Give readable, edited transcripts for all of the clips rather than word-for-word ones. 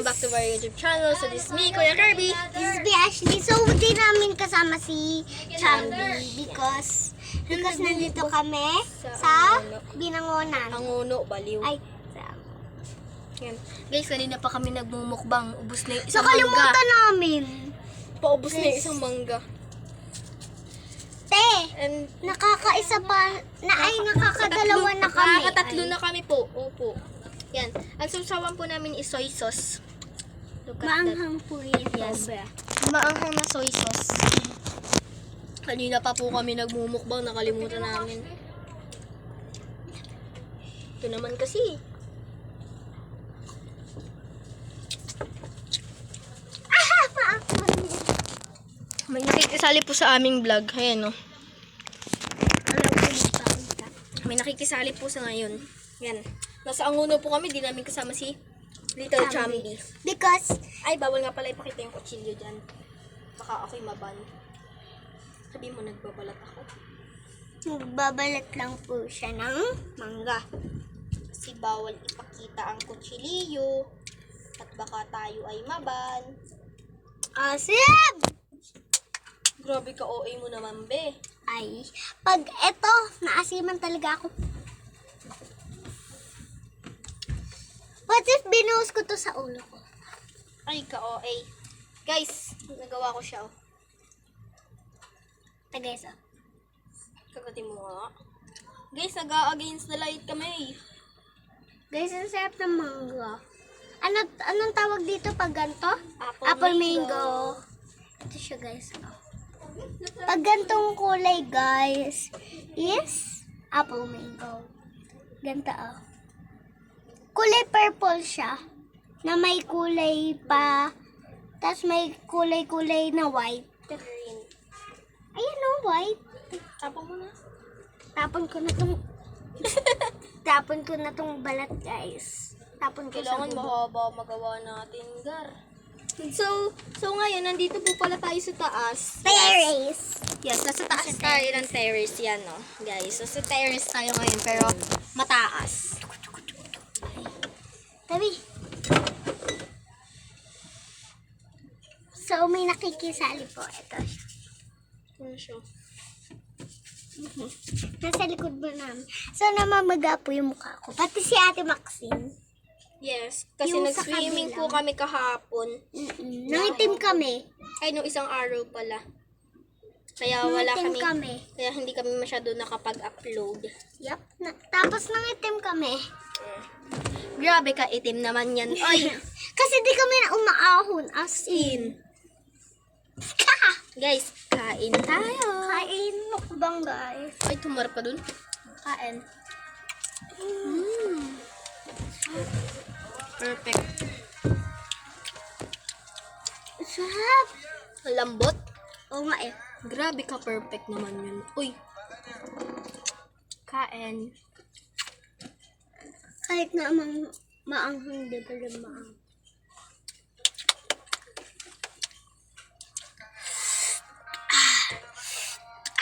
back to our YouTube channel. So this is me, Kuya Kirby. This is Ashley. So, di namin kasama si Chambi because nandito kami sa Binangonan. Angono, baliw. Ay, sa... Yan. Guys, kanina pa kami nagmumukbang. Ubus na yung isang Nakalimutan mangga. namin. Paubos na yung isang mangga. Te, And nakakaisa pa, nakakadalawa na kami. Nakakatatlo na kami po. Opo. Yan. Ang sausawan po namin is soy sauce. Look at that. Maanghang po ito. Yes. Maanghang na soy sauce. Kanina pa po kami nagmumukbang, nakalimutan namin. Ito naman kasi. May nakikisali po sa aming vlog. Ayan, no. May nakikisali po sa ngayon. Yan. Nasa Angono po kami, di namin kasama si Little Chambi. Because, Ay, bawal nga pala ipakita yung kutsilyo dyan. Baka ako'y maban. Sabi mo, nagbabalat ako. nagbabalat lang po siya ng mangga. Kasi bawal ipakita ang kutsilyo. At baka tayo ay maban. Asim! Grabe ka, OA mo naman, be. Ay, pag eto, naasiman talaga ako. What if binuhos ko to sa ulo ko? Ay, ka, OA. Guys, nagawa ko siya, oh. Guys, oh. Kagatin mo nga. Guys, nag-against the light kami. Guys, ang sarap ng mangga. Anong tawag dito pag ganito? Apple mango. Ito siya, guys. Oh. Pag gantong kulay, guys, is apple mango. Ganito, oh. Kulay purple siya. Na may kulay pa. Tapos may kulay-kulay na white. Green. Ayan, oh, white. Tapos mo na. Tapon ko na tong... Tapon ko na tong balat, guys. Tapon ko sa Kailangan bubong. mahaba magawa natin, Gar. So ngayon, nandito po pala tayo sa taas. Terrace. Yes, nasa taas tayo ng terrace yan, no? Guys, nasa terrace tayo ngayon, pero mataas. Tabi. So, may nakikisali po. Ito siya. Ano siya? Nasa likod mo namin. So, namamaga po yung mukha ko. Pati si Ate Maxine. Yes, kasi Yung sa nag-swimming po kabila. kami kahapon. Nangitim kami. Ay, nung isang araw pala. Kaya wala Nangitim kami, kami. kaya hindi kami masyado nakapag-upload. Yup. Tapos nangitim kami. Grabe ka, itim naman yan. Ay, Kasi di kami na umaahon. As in. guys, kain tayo. Kain mukbang, guys. Ay, tumar pa dun. Kain. Perfect. Sarap. Lambot. Oo nga eh. Grabe ka, perfect naman yun. Uy. Kain. Kahit na maanghang, di ba rin maanghang?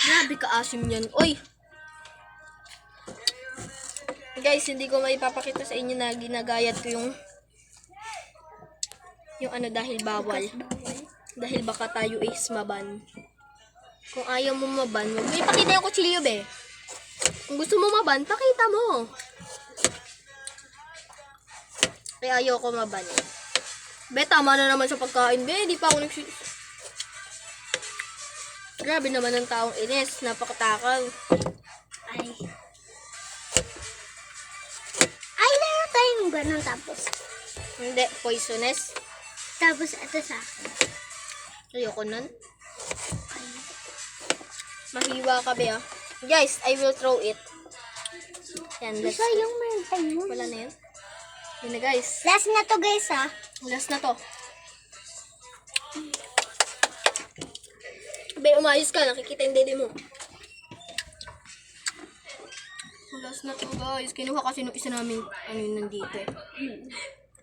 Grabe ka, asim yan. Uy. Guys, hindi ko maipapakita sa inyo na ginagayat ko yung ano dahil bawal. Dahil baka tayo is maban. Kung ayaw mo maban, wag mo ipakita yung kutsilyo, be. Kung gusto mo maban, pakita mo. Kaya ayaw ko maban. Be, tama na naman sa pagkain, be. Di pa ako Grabe naman ang taong Ines. Napakatakaw. Ay. Ay, laro tayong ganun tapos. Hindi, poisonous. Tapos ito sa akin. Ayoko nun. Mahiwa ka, be, ah. Guys, I will throw it. Yan, let's... Sayang meron tayo. Wala na yun. Yun na, guys. Last na to, guys, ha. Last na to. Be, umayos ka. Nakikita yung dede mo. Last na to, guys. Kinuha kasi nung isa namin, ano yun, nandito.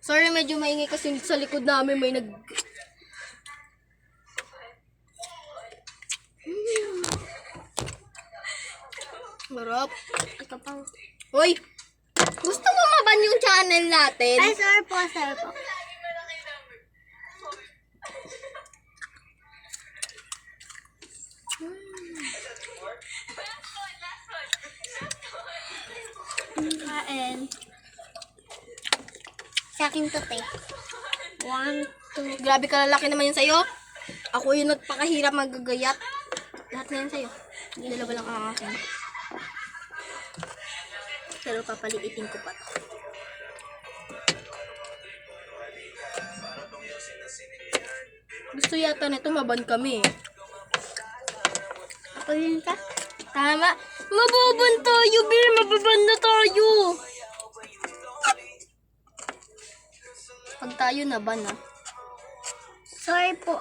Sorry, medyo maingay kasi sa likod namin may Marap. Ito pa. Hoy! Gusto mo maban yung channel natin? Ay, sorry po, sorry po. Kain. Sa akin to, te. 1, 2. Grabe ka lalaki naman yun sa'yo. Ako yung nagpakahirap magagayat. Lahat na yan sa'yo. Dalawa lang ang akin. Pero papaliitin ko pa to. Gusto yata nito maban kami. Ako yun ka? Tama. Mababan tayo, Bill. Mababan na tayo. Pag tayo naban, ah. Sorry po,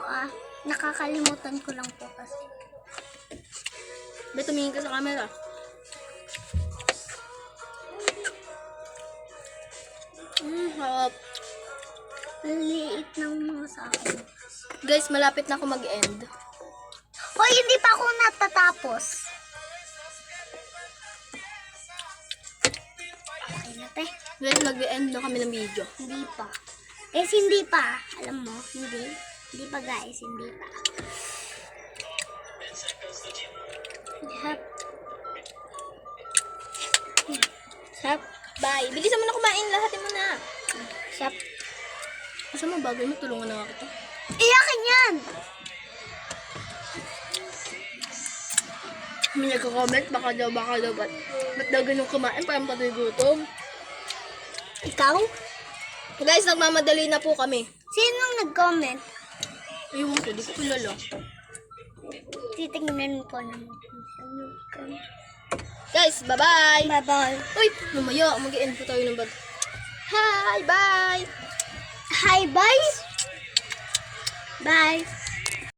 nakakalimutan ko lang po kasi. Be, tumingin ka sa camera. Harap. Ang liit ng mga sa akin. Guys, malapit na ako mag-end. Hoy, hindi pa ako natatapos. Okay na, te. Guys, mag-end na kami ng video. Hindi pa. Hindi pa. Alam mo, hindi. Hindi pa, guys. Hindi pa. Yep. Sap. Bye. Bilisan mo na kumain. Lahatin mo na. Shop. Asa mo bagay mo? Tulungan na nga kita. Iyakin yan! May nagko-comment. Baka daw. Ba't daw ganun kumain? Parang patoy gutom. Ikaw? Guys, nagmamadali na po kami. Sinong nag-comment? Ayun ko, di ko kilala. Titignan ko naman. Guys, bye-bye! Bye-bye. Uy, mamaya, mag-end po tayo ng bag. Hi, bye! Hi, bye! Bye!